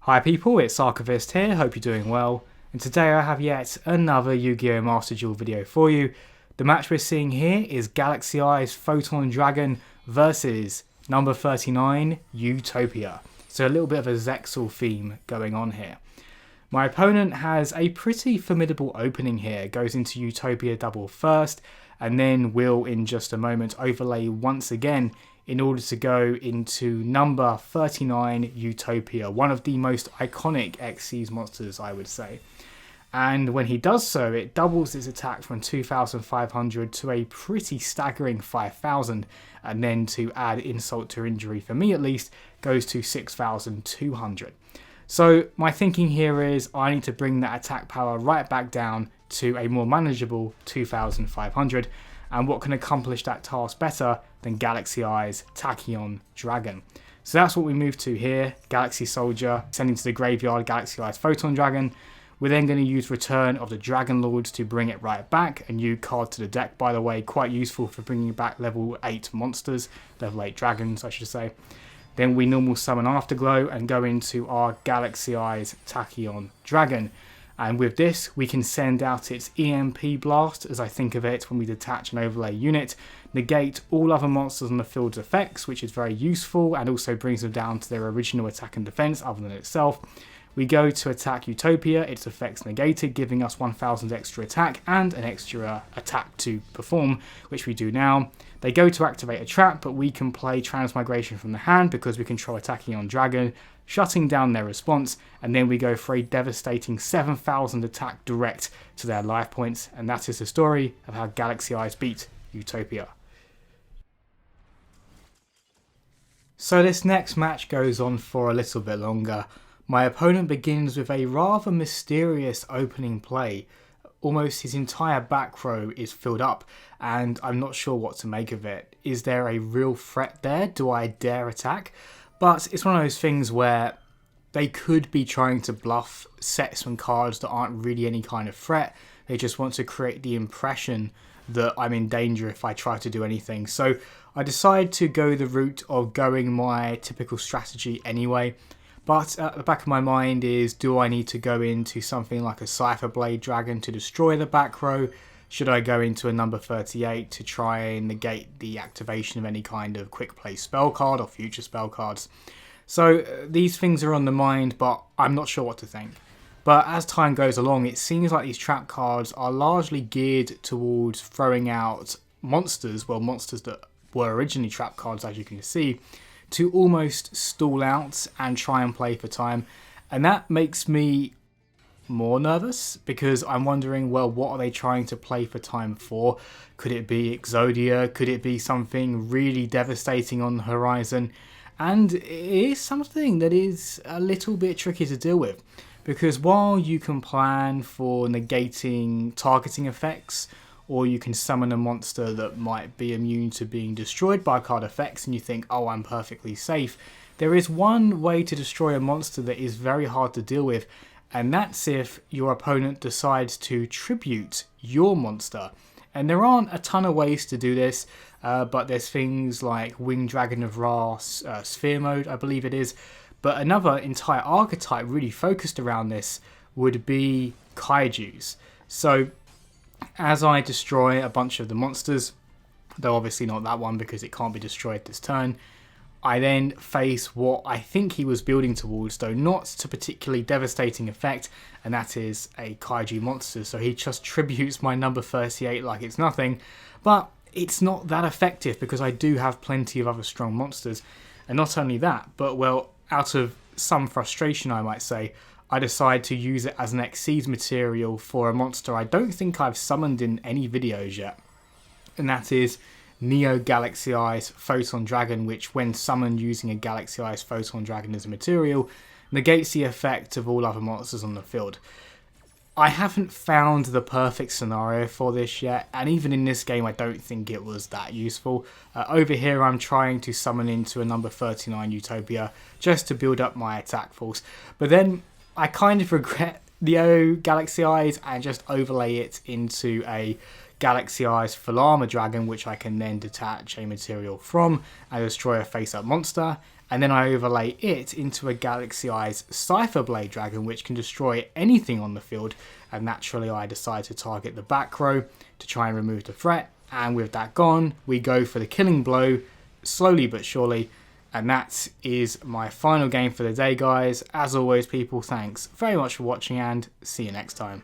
Hi people, it's Archivist here, hope you're doing well, and today I have yet another Yu-Gi-Oh! Master Duel video for you. The match we're seeing here is Galaxy-Eyes Photon Dragon versus number 39, Utopia. So a little bit of a Zexal theme going on here. My opponent has a pretty formidable opening here, goes into Utopia double first, and then will in just a moment overlay once again in order to go into number 39 Utopia, one of the most iconic XC's monsters, I would say. And when he does so, it doubles its attack from 2,500 to a pretty staggering 5,000, and then to add insult to injury, for me at least, goes to 6,200. So my thinking here is I need to bring that attack power right back down to a more manageable 2,500, and what can accomplish that task better than Galaxy-Eyes Photon Dragon. So that's what we move to here. Galaxy Soldier, sending to the graveyard Galaxy-Eyes Photon Dragon. We're then going to use Return of the Dragon Lords to bring it right back. A new card to the deck, by the way, quite useful for bringing back level 8 monsters, level 8 dragons I should say. Then we normal summon Afterglow and go into our Galaxy-Eyes Photon Dragon. And with this, we can send out its EMP blast, as I think of it when we detach an overlay unit, negate all other monsters on the field's effects, which is very useful, and also brings them down to their original attack and defense other than itself. We go to attack Utopia, its effects negated, giving us 1,000 extra attack and an extra attack to perform, which we do now. They go to activate a trap, but we can play Transmigration from the hand because we control attacking on Dragon, shutting down their response, and then we go for a devastating 7,000 attack direct to their life points, and that is the story of how Galaxy-Eyes beat Utopia. So this next match goes on for a little bit longer. My opponent begins with a rather mysterious opening play. Almost his entire back row is filled up, and I'm not sure what to make of it. Is there a real threat there? Do I dare attack? But it's one of those things where they could be trying to bluff sets and cards that aren't really any kind of threat. They just want to create the impression that I'm in danger if I try to do anything. So I decide to go the route of going my typical strategy anyway. But at the back of my mind is, do I need to go into something like a Cypher Blade Dragon to destroy the back row? Should I go into a number 38 to try and negate the activation of any kind of quick play spell card or future spell cards? So these things are on the mind, but I'm not sure what to think. But as time goes along, it seems like these trap cards are largely geared towards throwing out monsters, well, monsters that were originally trap cards, as you can see, to almost stall out and try and play for time. And that makes me more nervous because I'm wondering, well, what are they trying to play for time for? Could it be Exodia? Could it be something really devastating on the horizon? And it is something that is a little bit tricky to deal with, because while you can plan for negating targeting effects, or you can summon a monster that might be immune to being destroyed by card effects and you think, oh, I'm perfectly safe, there is one way to destroy a monster that is very hard to deal with, and that's if your opponent decides to tribute your monster. And there aren't a ton of ways to do this, but there's things like Winged Dragon of Ra, Sphere Mode, I believe it is. But another entire archetype really focused around this would be Kaijus. So as I destroy a bunch of the monsters, though obviously not that one because it can't be destroyed this turn, I then face what I think he was building towards, though not to particularly devastating effect, and that is a Kaiju monster. So he just tributes my number 38 like it's nothing, but it's not that effective because I do have plenty of other strong monsters. And not only that, but well, out of some frustration I might say, I decide to use it as an XC's material for a monster I don't think I've summoned in any videos yet. And that is Neo Galaxy-Eyes Photon Dragon, which when summoned using a Galaxy-Eyes Photon Dragon as a material, negates the effect of all other monsters on the field. I haven't found the perfect scenario for this yet, and even in this game I don't think it was that useful. Over here I'm trying to summon into a number 39 Utopia just to build up my attack force, but then I kind of regret the Galaxy-Eyes and just overlay it into a Galaxy-Eyes Photon Dragon, which I can then detach a material from and destroy a face-up monster. and then I overlay it into a Galaxy-Eyes Cypher Blade Dragon, which can destroy anything on the field, and naturally I decide to target the back row to try and remove the threat, and with that gone, we go for the killing blow, slowly but surely, and that is my final game for the day, guys. As always, people, thanks very much for watching, and see you next time.